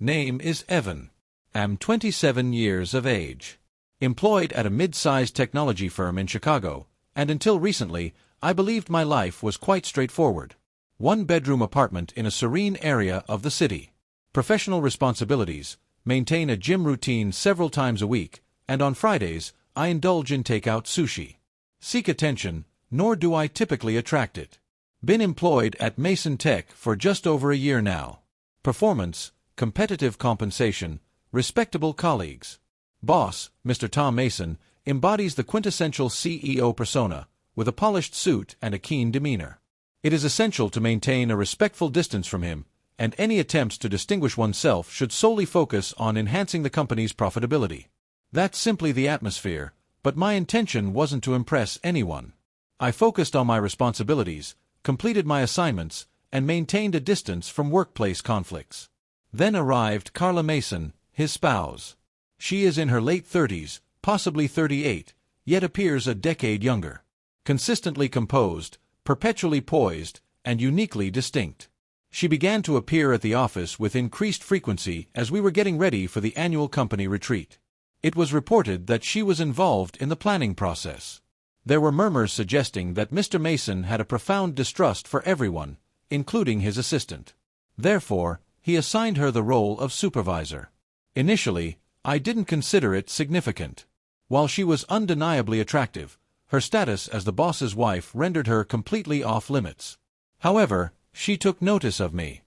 Name is Evan. Am 27 years of age. Employed at a mid-sized technology firm in Chicago, and until recently, I believed my life was quite straightforward. One-bedroom apartment in a serene area of the city. Professional responsibilities, maintain a gym routine several times a week, and on Fridays, I indulge in takeout sushi. Seek attention, nor do I typically attract it. Been employed at Mason Tech for just over a year now. Performance, competitive compensation, respectable colleagues. Boss, Mr. Tom Mason, embodies the quintessential CEO persona, with a polished suit and a keen demeanor. It is essential to maintain a respectful distance from him, and any attempts to distinguish oneself should solely focus on enhancing the company's profitability. That's simply the atmosphere, but my intention wasn't to impress anyone. I focused on my responsibilities, completed my assignments, and maintained a distance from workplace conflicts. Then arrived Carla Mason, his spouse. She is in her late 30s, possibly 38, yet appears a decade younger. Consistently composed, perpetually poised, and uniquely distinct. She began to appear at the office with increased frequency as we were getting ready for the annual company retreat. It was reported that she was involved in the planning process. There were murmurs suggesting that Mr. Mason had a profound distrust for everyone, including his assistant. Therefore, he assigned her the role of supervisor. Initially, I didn't consider it significant. While she was undeniably attractive, her status as the boss's wife rendered her completely off-limits. However, she took notice of me.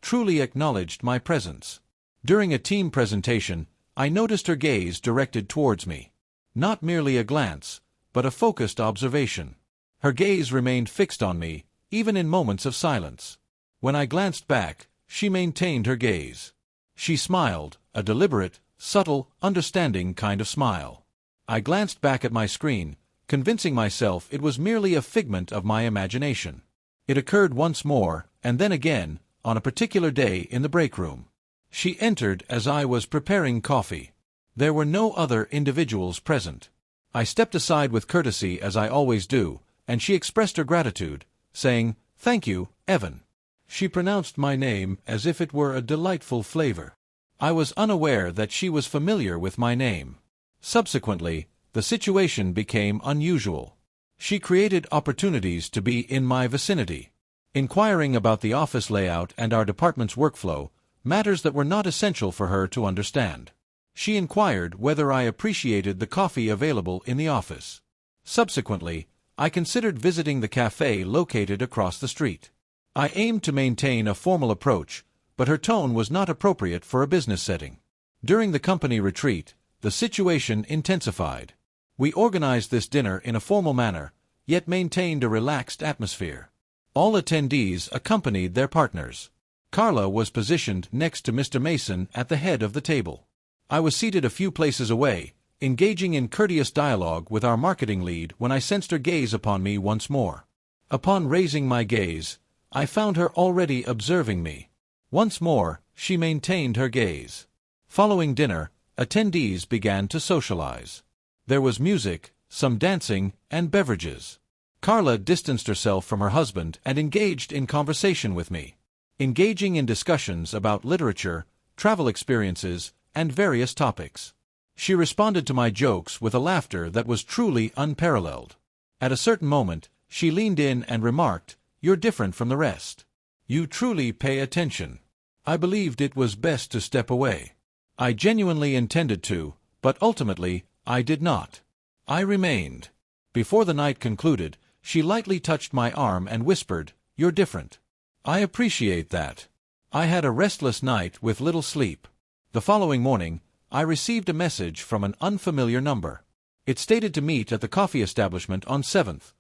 Truly acknowledged my presence. During a team presentation, I noticed her gaze directed towards me. Not merely a glance, but a focused observation. Her gaze remained fixed on me, even in moments of silence. When I glanced back, she maintained her gaze. She smiled, a deliberate, subtle, understanding kind of smile. I glanced back at my screen, convincing myself it was merely a figment of my imagination. It occurred once more, and then again, on a particular day in the break room. She entered as I was preparing coffee. There were no other individuals present. I stepped aside with courtesy as I always do, and she expressed her gratitude, saying, "Thank you, Evan." She pronounced my name as if it were a delightful flavor. I was unaware that she was familiar with my name. Subsequently, the situation became unusual. She created opportunities to be in my vicinity, inquiring about the office layout and our department's workflow, matters that were not essential for her to understand. She inquired whether I appreciated the coffee available in the office. Subsequently, I considered visiting the cafe located across the street. I aimed to maintain a formal approach, but her tone was not appropriate for a business setting. During the company retreat, the situation intensified. We organized this dinner in a formal manner, yet maintained a relaxed atmosphere. All attendees accompanied their partners. Carla was positioned next to Mr. Mason at the head of the table. I was seated a few places away, engaging in courteous dialogue with our marketing lead when I sensed her gaze upon me once more. Upon raising my gaze, I found her already observing me. Once more, she maintained her gaze. Following dinner, attendees began to socialize. There was music, some dancing, and beverages. Carla distanced herself from her husband and engaged in conversation with me, engaging in discussions about literature, travel experiences, and various topics. She responded to my jokes with a laughter that was truly unparalleled. At a certain moment, she leaned in and remarked, "You're different from the rest. You truly pay attention." I believed it was best to step away. I genuinely intended to, but ultimately, I did not. I remained. Before the night concluded, she lightly touched my arm and whispered, "You're different." I appreciate that. I had a restless night with little sleep. The following morning, I received a message from an unfamiliar number. It stated to meet at the coffee establishment on 7th.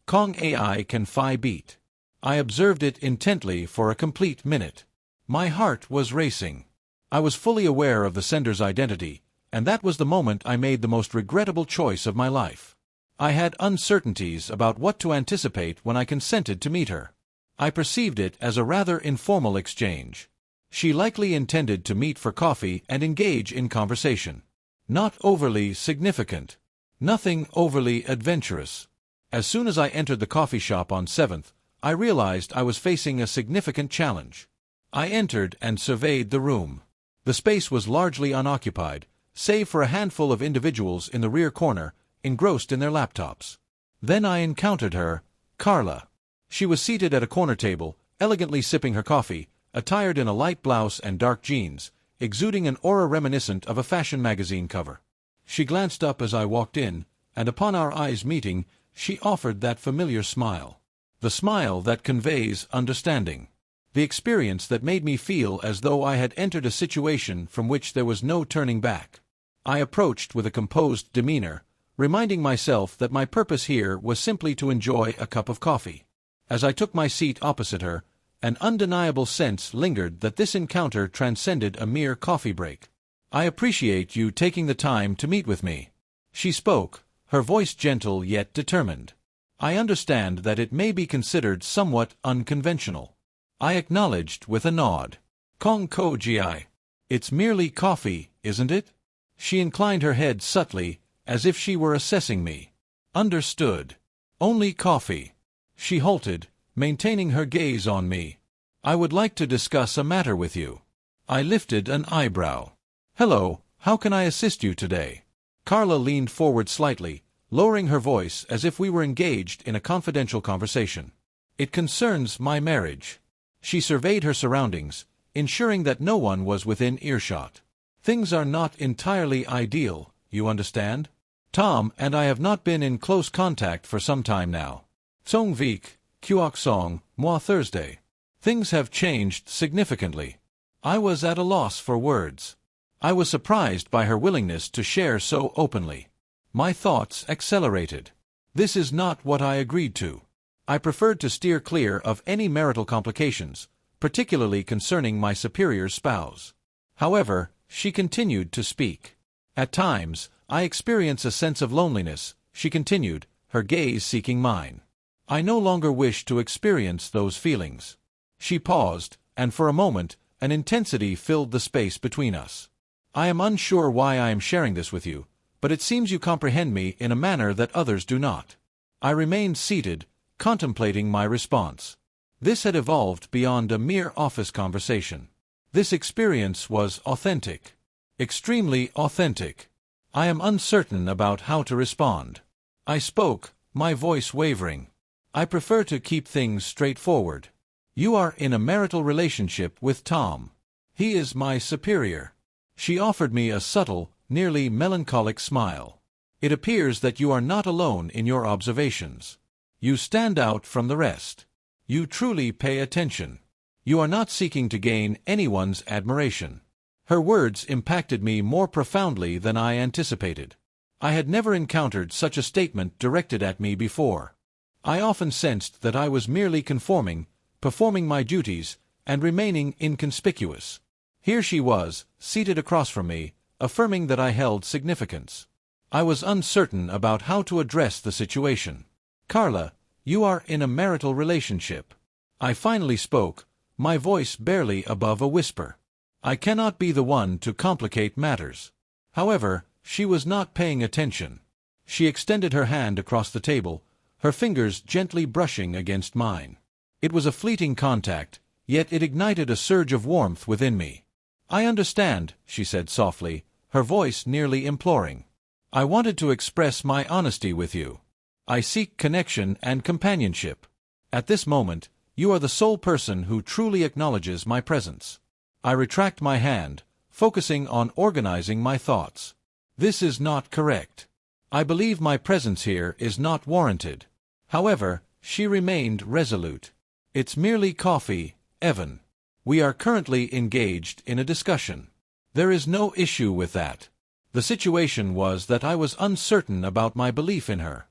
Kong AI Can Phi Beat. I observed it intently for a complete minute. My heart was racing. I was fully aware of the sender's identity, and that was the moment I made the most regrettable choice of my life. I had uncertainties about what to anticipate when I consented to meet her. I perceived it as a rather informal exchange. She likely intended to meet for coffee and engage in conversation. Not overly significant. Nothing overly adventurous. As soon as I entered the coffee shop on 7th, I realized I was facing a significant challenge. I entered and surveyed the room. The space was largely unoccupied, save for a handful of individuals in the rear corner, engrossed in their laptops. Then I encountered her, Carla. She was seated at a corner table, elegantly sipping her coffee, attired in a light blouse and dark jeans, exuding an aura reminiscent of a fashion magazine cover. She glanced up as I walked in, and upon our eyes meeting, she offered that familiar smile. The smile that conveys understanding. The experience that made me feel as though I had entered a situation from which there was no turning back. I approached with a composed demeanor, reminding myself that my purpose here was simply to enjoy a cup of coffee. As I took my seat opposite her, an undeniable sense lingered that this encounter transcended a mere coffee break. "I appreciate you taking the time to meet with me." She spoke, her voice gentle yet determined. "I understand that it may be considered somewhat unconventional." I acknowledged with a nod. "Kong ko gi. It's merely coffee, isn't it?" She inclined her head subtly, as if she were assessing me. "Understood. Only coffee." She halted, maintaining her gaze on me. "I would like to discuss a matter with you." I lifted an eyebrow. "Hello, how can I assist you today?" Carla leaned forward slightly, lowering her voice as if we were engaged in a confidential conversation. "It concerns my marriage." She surveyed her surroundings, ensuring that no one was within earshot. "Things are not entirely ideal, you understand? Tom and I have not been in close contact for some time now. Song Vik, Kuok Song, Moi Thursday. Things have changed significantly." I was at a loss for words. I was surprised by her willingness to share so openly. My thoughts accelerated. This is not what I agreed to. I preferred to steer clear of any marital complications, particularly concerning my superior's spouse. However, she continued to speak. "At times, I experience a sense of loneliness," she continued, her gaze seeking mine. "I no longer wish to experience those feelings." She paused, and for a moment, an intensity filled the space between us. "I am unsure why I am sharing this with you, but it seems you comprehend me in a manner that others do not." I remained seated, contemplating my response. This had evolved beyond a mere office conversation. This experience was authentic. Extremely authentic. I am uncertain about how to respond. I spoke, my voice wavering. "I prefer to keep things straightforward. You are in a marital relationship with Tom. He is my superior." She offered me a subtle, nearly melancholic smile. "It appears that you are not alone in your observations. You stand out from the rest. You truly pay attention. You are not seeking to gain anyone's admiration." Her words impacted me more profoundly than I anticipated. I had never encountered such a statement directed at me before. I often sensed that I was merely conforming, performing my duties, and remaining inconspicuous. Here she was, seated across from me, affirming that I held significance. I was uncertain about how to address the situation. "Carla, you are in a marital relationship." I finally spoke, my voice barely above a whisper. I cannot be the one to complicate matters. However, she was not paying attention. She extended her hand across the table, her fingers gently brushing against mine. It was a fleeting contact, yet it ignited a surge of warmth within me. "I understand," she said softly, her voice nearly imploring. "I wanted to express my honesty with you. I seek connection and companionship. At this moment, you are the sole person who truly acknowledges my presence." I retract my hand, focusing on organizing my thoughts. This is not correct. I believe my presence here is not warranted. However, she remained resolute. "It's merely coffee, Evan. We are currently engaged in a discussion. There is no issue with that." The situation was that I was uncertain about my belief in her.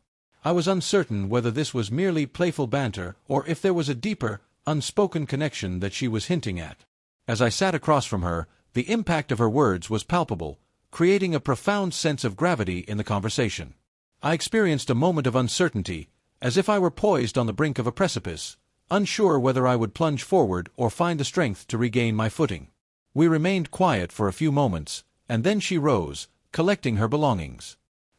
I was uncertain whether this was merely playful banter or if there was a deeper, unspoken connection that she was hinting at. As I sat across from her, the impact of her words was palpable, creating a profound sense of gravity in the conversation. I experienced a moment of uncertainty, as if I were poised on the brink of a precipice, unsure whether I would plunge forward or find the strength to regain my footing. We remained quiet for a few moments, and then she rose, collecting her belongings.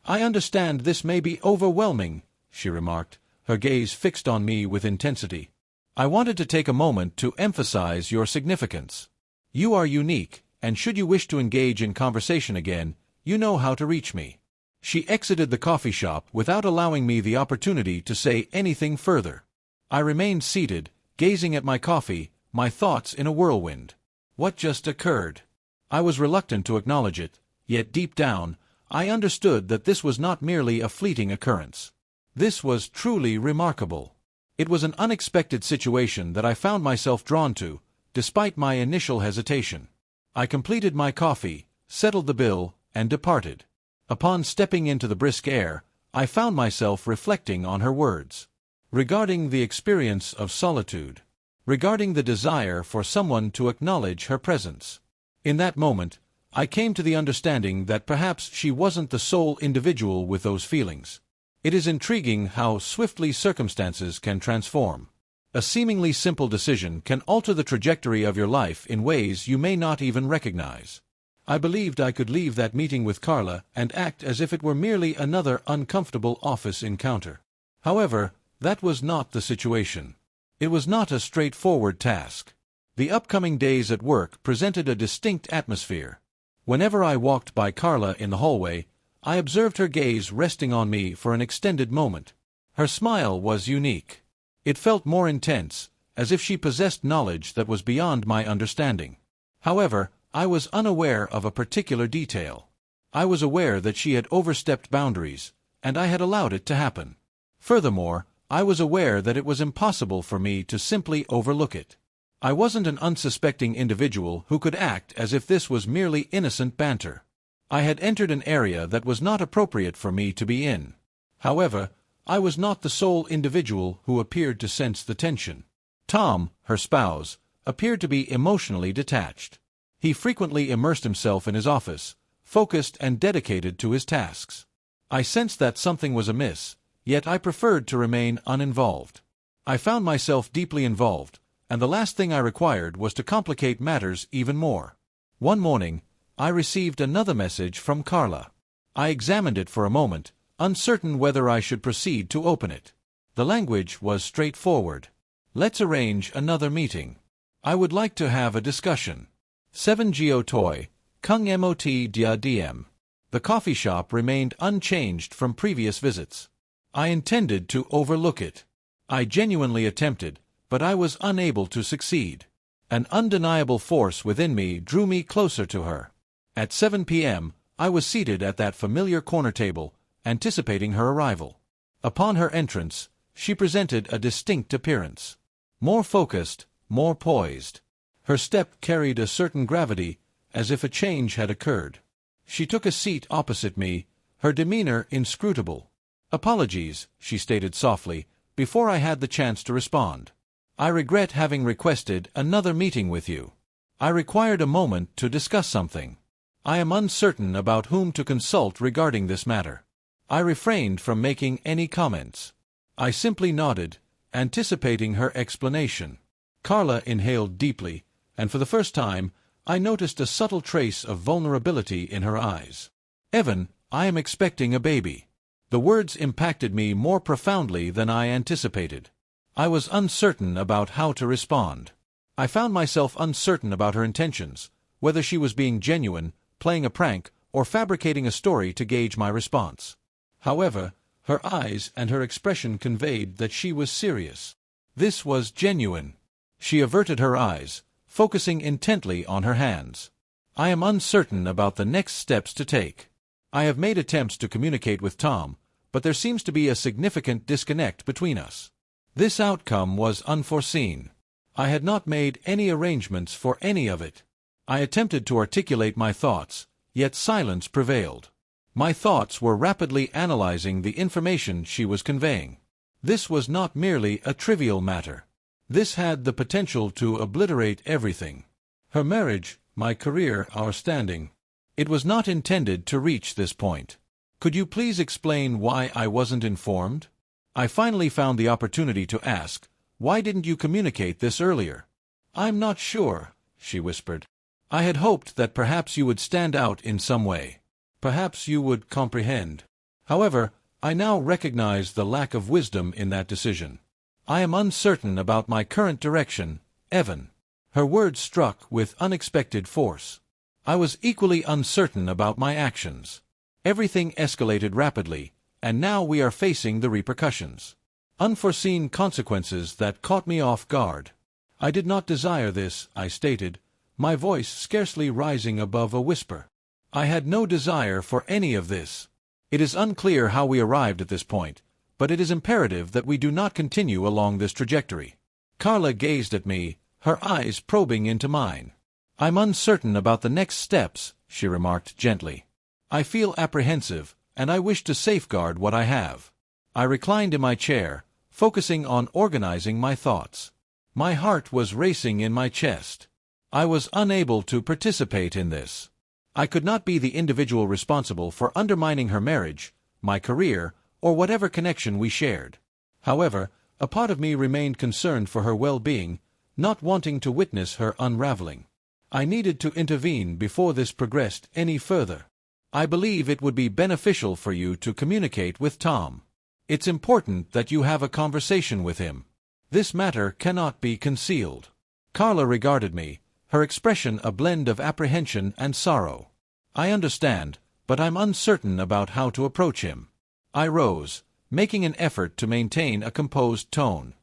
"I understand this may be overwhelming," she remarked, her gaze fixed on me with intensity. I wanted to take a moment to emphasize your significance. You are unique, and should you wish to engage in conversation again, you know how to reach me." She exited the coffee shop without allowing me the opportunity to say anything further. I remained seated, gazing at my coffee, my thoughts in a whirlwind. What just occurred? I was reluctant to acknowledge it, yet deep down, I understood that this was not merely a fleeting occurrence. This was truly remarkable. It was an unexpected situation that I found myself drawn to, despite my initial hesitation. I completed my coffee, settled the bill, and departed. Upon stepping into the brisk air, I found myself reflecting on her words. Regarding the experience of solitude. Regarding the desire for someone to acknowledge her presence. In that moment, I came to the understanding that perhaps she wasn't the sole individual with those feelings. It is intriguing how swiftly circumstances can transform. A seemingly simple decision can alter the trajectory of your life in ways you may not even recognize. I believed I could leave that meeting with Carla and act as if it were merely another uncomfortable office encounter. However, that was not the situation. It was not a straightforward task. The upcoming days at work presented a distinct atmosphere. Whenever I walked by Carla in the hallway, I observed her gaze resting on me for an extended moment. Her smile was unique. It felt more intense, as if she possessed knowledge that was beyond my understanding. However, I was unaware of a particular detail. I was aware that she had overstepped boundaries, and I had allowed it to happen. Furthermore, I was aware that it was impossible for me to simply overlook it. I wasn't an unsuspecting individual who could act as if this was merely innocent banter. I had entered an area that was not appropriate for me to be in. However, I was not the sole individual who appeared to sense the tension. Tom, her spouse, appeared to be emotionally detached. He frequently immersed himself in his office, focused and dedicated to his tasks. I sensed that something was amiss, yet I preferred to remain uninvolved. I found myself deeply involved, and the last thing I required was to complicate matters even more. One morning, I received another message from Carla. I examined it for a moment, uncertain whether I should proceed to open it. The language was straightforward. "Let's arrange another meeting. I would like to have a discussion. 7 Geo Toy, Kung Mot Dia DM." The coffee shop remained unchanged from previous visits. I intended to overlook it. I genuinely attempted, but I was unable to succeed. An undeniable force within me drew me closer to her. At 7 p.m., I was seated at that familiar corner table, anticipating her arrival. Upon her entrance, she presented a distinct appearance. More focused, more poised. Her step carried a certain gravity, as if a change had occurred. She took a seat opposite me, her demeanor inscrutable. "Apologies," she stated softly, before I had the chance to respond. "I regret having requested another meeting with you. I required a moment to discuss something. I am uncertain about whom to consult regarding this matter." I refrained from making any comments. I simply nodded, anticipating her explanation. Carla inhaled deeply, and for the first time, I noticed a subtle trace of vulnerability in her eyes. "Evan, I am expecting a baby." The words impacted me more profoundly than I anticipated. I was uncertain about how to respond. I found myself uncertain about her intentions, whether she was being genuine, playing a prank, or fabricating a story to gauge my response. However, her eyes and her expression conveyed that she was serious. This was genuine. She averted her eyes, focusing intently on her hands. "I am uncertain about the next steps to take. I have made attempts to communicate with Tom, but there seems to be a significant disconnect between us. This outcome was unforeseen. I had not made any arrangements for any of it." I attempted to articulate my thoughts, yet silence prevailed. My thoughts were rapidly analyzing the information she was conveying. This was not merely a trivial matter. This had the potential to obliterate everything. Her marriage, my career, our standing. It was not intended to reach this point. "Could you please explain why I wasn't informed?" I finally found the opportunity to ask, "Why didn't you communicate this earlier?" "I'm not sure," she whispered. "I had hoped that perhaps you would stand out in some way. Perhaps you would comprehend. However, I now recognize the lack of wisdom in that decision. I am uncertain about my current direction, Evan. Her words struck with unexpected force. I was equally uncertain about my actions. Everything escalated rapidly, and now we are facing the repercussions. Unforeseen consequences that caught me off guard. I did not desire this, I stated, my voice scarcely rising above a whisper. I had no desire for any of this. It is unclear how we arrived at this point, but it is imperative that we do not continue along this trajectory. Carla gazed at me, her eyes probing into mine. I'm uncertain about the next steps, she remarked gently. I feel apprehensive, and I wish to safeguard what I have. I reclined in my chair, focusing on organizing my thoughts. My heart was racing in my chest. I was unable to participate in this. I could not be the individual responsible for undermining her marriage, my career, or whatever connection we shared. However, a part of me remained concerned for her well-being, not wanting to witness her unraveling. I needed to intervene before this progressed any further. I believe it would be beneficial for you to communicate with Tom. It's important that you have a conversation with him. This matter cannot be concealed. Carla regarded me, her expression a blend of apprehension and sorrow. I understand, but I'm uncertain about how to approach him. I rose, making an effort to maintain a composed tone.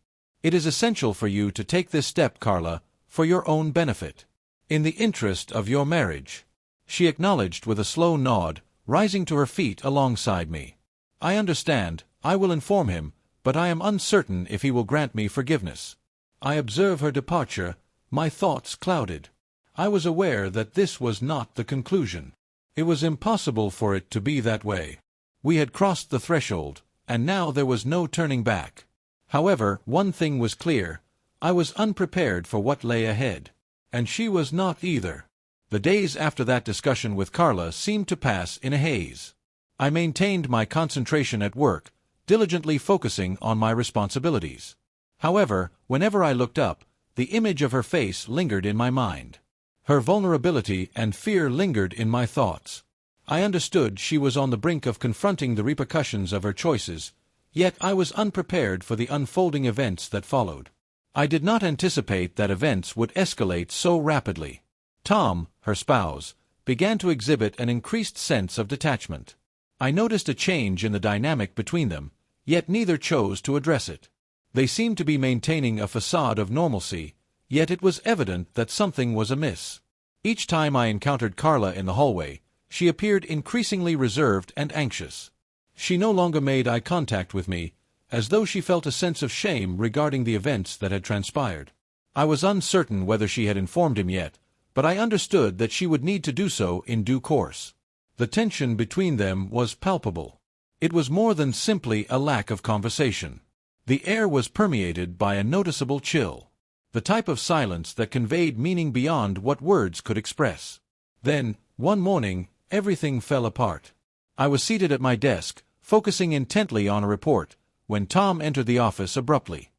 It is essential for you to take this step, Carla, for your own benefit. In the interest of your marriage. She acknowledged with a slow nod, rising to her feet alongside me. I understand, I will inform him, but I am uncertain if he will grant me forgiveness. I observe her departure, my thoughts clouded. I was aware that this was not the conclusion. It was impossible for it to be that way. We had crossed the threshold, and now there was no turning back. However, one thing was clear, I was unprepared for what lay ahead. And she was not either. The days after that discussion with Carla seemed to pass in a haze. I maintained my concentration at work, diligently focusing on my responsibilities. However, whenever I looked up, the image of her face lingered in my mind. Her vulnerability and fear lingered in my thoughts. I understood she was on the brink of confronting the repercussions of her choices, yet I was unprepared for the unfolding events that followed. I did not anticipate that events would escalate so rapidly. Tom, her spouse, began to exhibit an increased sense of detachment. I noticed a change in the dynamic between them, yet neither chose to address it. They seemed to be maintaining a facade of normalcy, yet it was evident that something was amiss. Each time I encountered Carla in the hallway, she appeared increasingly reserved and anxious. She no longer made eye contact with me, as though she felt a sense of shame regarding the events that had transpired. I was uncertain whether she had informed him yet, but I understood that she would need to do so in due course. The tension between them was palpable. It was more than simply a lack of conversation. The air was permeated by a noticeable chill, the type of silence that conveyed meaning beyond what words could express. Then, one morning, everything fell apart. I was seated at my desk, focusing intently on a report, when Tom entered the office abruptly.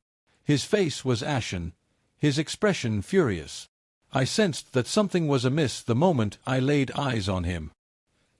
His face was ashen, his expression furious. I sensed that something was amiss the moment I laid eyes on him.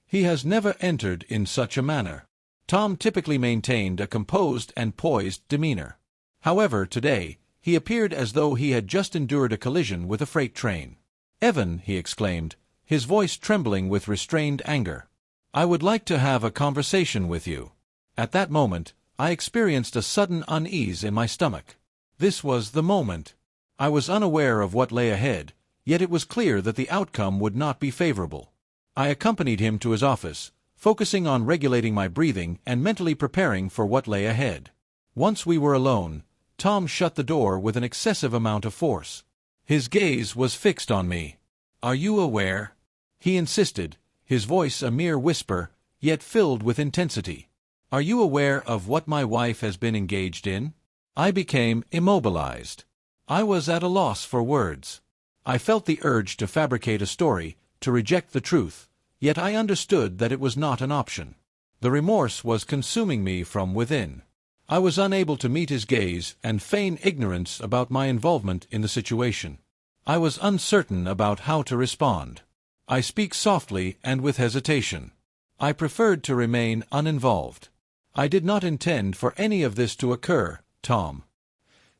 He has never entered in such a manner. Tom typically maintained a composed and poised demeanor. However, today, he appeared as though he had just endured a collision with a freight train. "Evan," he exclaimed, his voice trembling with restrained anger. "I would like to have a conversation with you." At that moment, I experienced a sudden unease in my stomach. This was the moment. I was unaware of what lay ahead, yet it was clear that the outcome would not be favorable. I accompanied him to his office, focusing on regulating my breathing and mentally preparing for what lay ahead. Once we were alone, Tom shut the door with an excessive amount of force. His gaze was fixed on me. "Are you aware?" he insisted, his voice a mere whisper, yet filled with intensity. "Are you aware of what my wife has been engaged in?" I became immobilized. I was at a loss for words. I felt the urge to fabricate a story, to reject the truth, yet I understood that it was not an option. The remorse was consuming me from within. I was unable to meet his gaze and feign ignorance about my involvement in the situation. I was uncertain about how to respond. I speak softly and with hesitation. I preferred to remain uninvolved. "I did not intend for any of this to occur, Tom."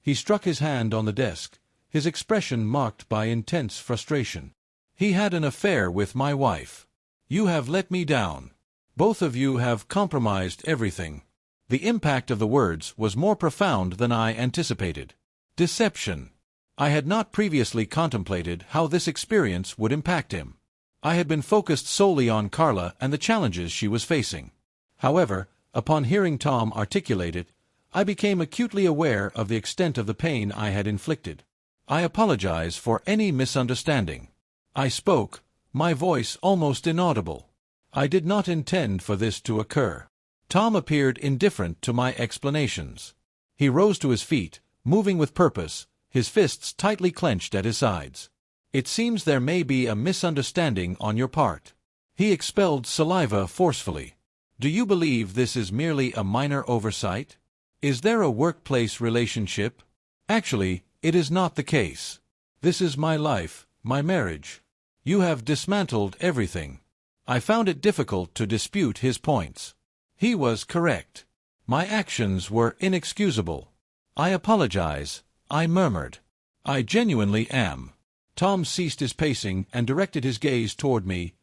He struck his hand on the desk, his expression marked by intense frustration. "He had an affair with my wife. You have let me down. Both of you have compromised everything." The impact of the words was more profound than I anticipated. Deception. I had not previously contemplated how this experience would impact him. I had been focused solely on Carla and the challenges she was facing. However, upon hearing Tom articulate it, I became acutely aware of the extent of the pain I had inflicted. "I apologize for any misunderstanding." I spoke, my voice almost inaudible. "I did not intend for this to occur." Tom appeared indifferent to my explanations. He rose to his feet, moving with purpose, his fists tightly clenched at his sides. "It seems there may be a misunderstanding on your part." He expelled saliva forcefully. "Do you believe this is merely a minor oversight? Is there a workplace relationship? Actually, it is not the case. This is my life, my marriage. You have dismantled everything." I found it difficult to dispute his points. He was correct. My actions were inexcusable. "I apologize," I murmured. "I genuinely am." Tom ceased his pacing and directed his gaze toward me,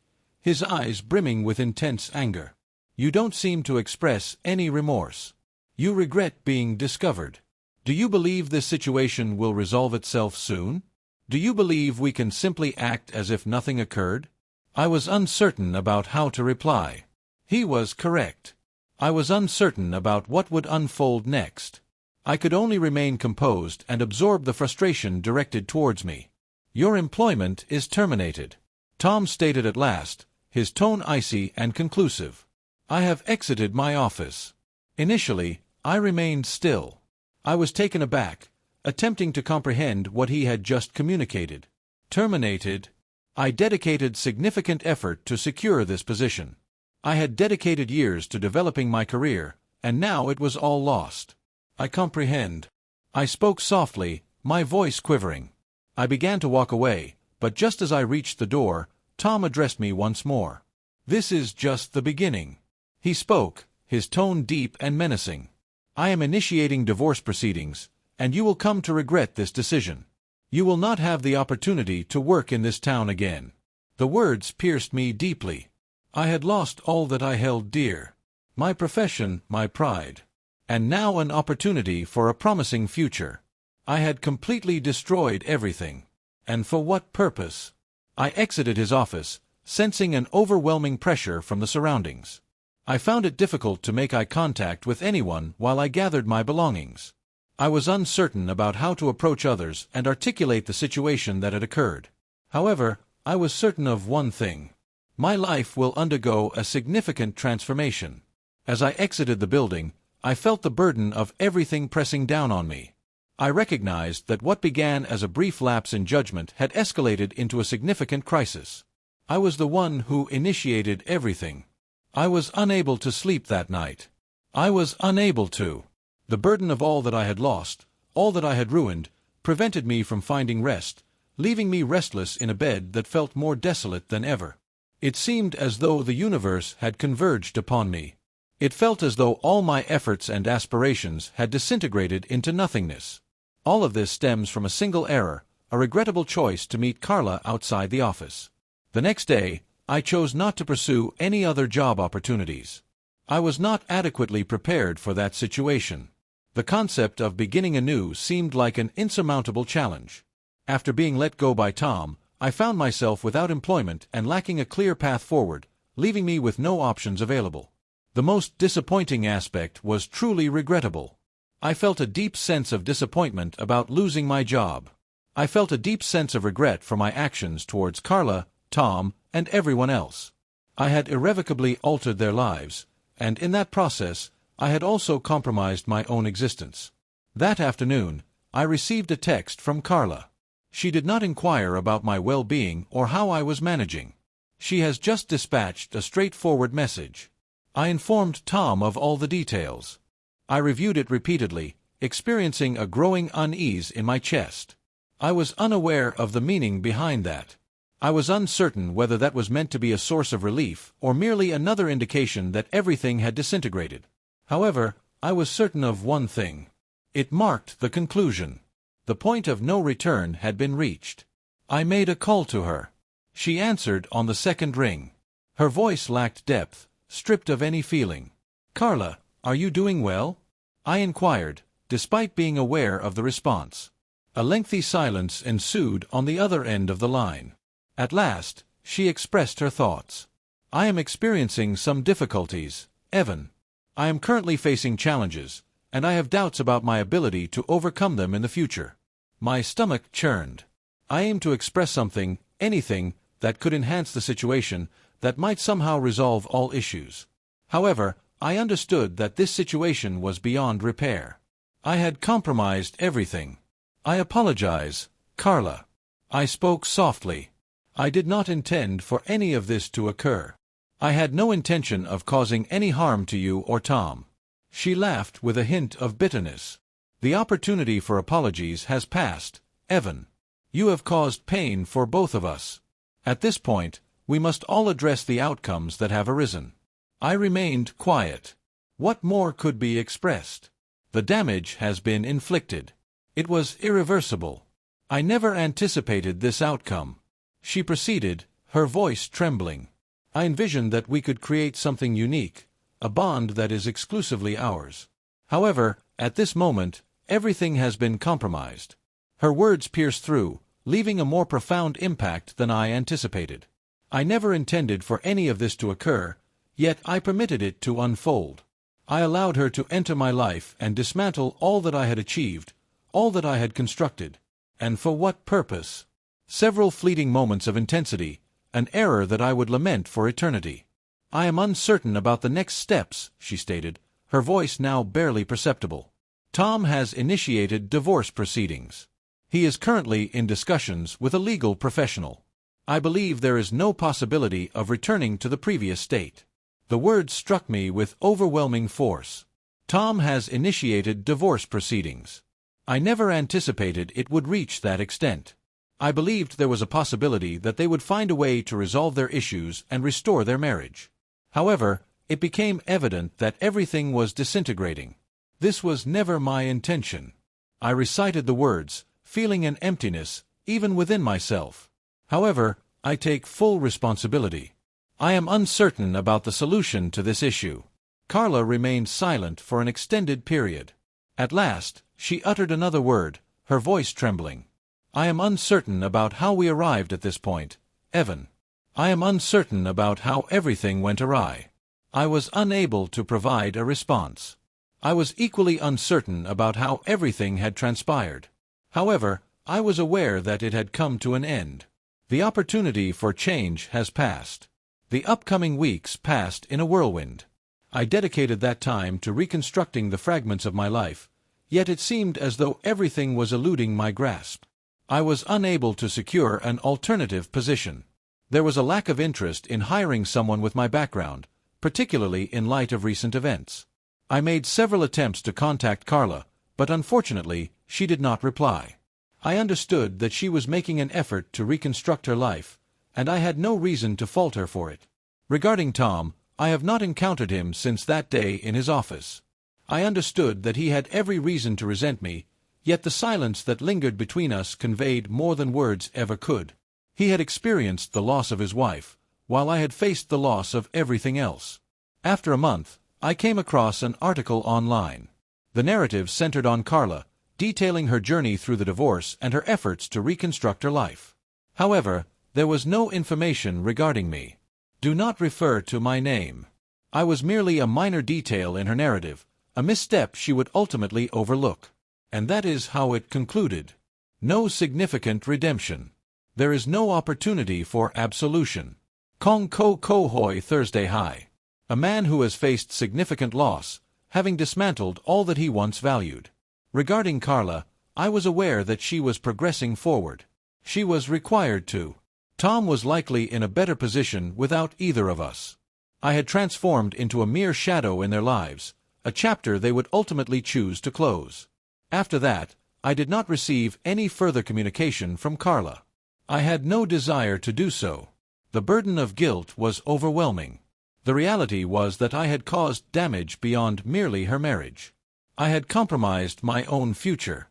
his eyes brimming with intense anger. "You don't seem to express any remorse. You regret being discovered. Do you believe this situation will resolve itself soon? Do you believe we can simply act as if nothing occurred?" I was uncertain about how to reply. He was correct. I was uncertain about what would unfold next. I could only remain composed and absorb the frustration directed towards me. "Your employment is terminated," Tom stated at last, his tone icy and conclusive. I have exited my office. Initially, I remained still. I was taken aback, attempting to comprehend what he had just communicated. Terminated? I dedicated significant effort to secure this position. I had dedicated years to developing my career, and now it was all lost. "I comprehend." I spoke softly, my voice quivering. I began to walk away, but just as I reached the door, Tom addressed me once more. "This is just the beginning." He spoke, his tone deep and menacing. "I am initiating divorce proceedings, and you will come to regret this decision. You will not have the opportunity to work in this town again." The words pierced me deeply. I had lost all that I held dear. My profession, my pride. And now an opportunity for a promising future. I had completely destroyed everything. And for what purpose? I exited his office, sensing an overwhelming pressure from the surroundings. I found it difficult to make eye contact with anyone while I gathered my belongings. I was uncertain about how to approach others and articulate the situation that had occurred. However, I was certain of one thing. My life will undergo a significant transformation. As I exited the building, I felt the burden of everything pressing down on me. I recognized that what began as a brief lapse in judgment had escalated into a significant crisis. I was the one who initiated everything. I was unable to sleep that night. I was unable to. The burden of all that I had lost, all that I had ruined, prevented me from finding rest, leaving me restless in a bed that felt more desolate than ever. It seemed as though the universe had converged upon me. It felt as though all my efforts and aspirations had disintegrated into nothingness. All of this stems from a single error, a regrettable choice to meet Carla outside the office. The next day, I chose not to pursue any other job opportunities. I was not adequately prepared for that situation. The concept of beginning anew seemed like an insurmountable challenge. After being let go by Tom, I found myself without employment and lacking a clear path forward, leaving me with no options available. The most disappointing aspect was truly regrettable. I felt a deep sense of disappointment about losing my job. I felt a deep sense of regret for my actions towards Carla, Tom, and everyone else. I had irrevocably altered their lives, and in that process, I had also compromised my own existence. That afternoon, I received a text from Carla. She did not inquire about my well-being or how I was managing. She has just dispatched a straightforward message. I informed Tom of all the details. I reviewed it repeatedly, experiencing a growing unease in my chest. I was unaware of the meaning behind that. I was uncertain whether that was meant to be a source of relief or merely another indication that everything had disintegrated. However, I was certain of one thing. It marked the conclusion. The point of no return had been reached. I made a call to her. She answered on the second ring. Her voice lacked depth, stripped of any feeling. "Carla, are you doing well?" I inquired, despite being aware of the response. A lengthy silence ensued on the other end of the line. At last, she expressed her thoughts. "I am experiencing some difficulties, Evan. I am currently facing challenges, and I have doubts about my ability to overcome them in the future." My stomach churned. I aimed to express something, anything, that could enhance the situation, that might somehow resolve all issues. However, I understood that this situation was beyond repair. I had compromised everything. "I apologize, Carla." I spoke softly. "I did not intend for any of this to occur. I had no intention of causing any harm to you or Tom." She laughed with a hint of bitterness. "The opportunity for apologies has passed, Evan. You have caused pain for both of us. At this point, we must all address the outcomes that have arisen." I remained quiet. What more could be expressed? The damage has been inflicted. It was irreversible. I never anticipated this outcome. She proceeded, her voice trembling. "I envisioned that we could create something unique, a bond that is exclusively ours. However, at this moment, everything has been compromised." Her words pierced through, leaving a more profound impact than I anticipated. I never intended for any of this to occur, yet I permitted it to unfold. I allowed her to enter my life and dismantle all that I had achieved, all that I had constructed. And for what purpose? Several fleeting moments of intensity, an error that I would lament for eternity. "I am uncertain about the next steps," she stated, her voice now barely perceptible. "Tom has initiated divorce proceedings. He is currently in discussions with a legal professional. I believe there is no possibility of returning to the previous state." The words struck me with overwhelming force. Tom has initiated divorce proceedings. I never anticipated it would reach that extent. I believed there was a possibility that they would find a way to resolve their issues and restore their marriage. However, it became evident that everything was disintegrating. This was never my intention. I recited the words, feeling an emptiness, even within myself. "However, I take full responsibility. I am uncertain about the solution to this issue." Carla remained silent for an extended period. At last, she uttered another word, her voice trembling. "I am uncertain about how we arrived at this point, Evan. I am uncertain about how everything went awry." I was unable to provide a response. I was equally uncertain about how everything had transpired. However, I was aware that it had come to an end. The opportunity for change has passed. The upcoming weeks passed in a whirlwind. I dedicated that time to reconstructing the fragments of my life, yet it seemed as though everything was eluding my grasp. I was unable to secure an alternative position. There was a lack of interest in hiring someone with my background, particularly in light of recent events. I made several attempts to contact Carla, but unfortunately, she did not reply. I understood that she was making an effort to reconstruct her life, and I had no reason to fault her for it. Regarding Tom, I have not encountered him since that day in his office. I understood that he had every reason to resent me, yet the silence that lingered between us conveyed more than words ever could. He had experienced the loss of his wife, while I had faced the loss of everything else. After a month, I came across an article online. The narrative centered on Carla, detailing her journey through the divorce and her efforts to reconstruct her life. However, there was no information regarding me. Do not refer to my name. I was merely a minor detail in her narrative, a misstep she would ultimately overlook. And that is how it concluded. No significant redemption. There is no opportunity for absolution. Kong Ko Kohoi Thursday High. A man who has faced significant loss, having dismantled all that he once valued. Regarding Carla, I was aware that she was progressing forward. She was required to. Tom was likely in a better position without either of us. I had transformed into a mere shadow in their lives, a chapter they would ultimately choose to close. After that, I did not receive any further communication from Carla. I had no desire to do so. The burden of guilt was overwhelming. The reality was that I had caused damage beyond merely her marriage. I had compromised my own future.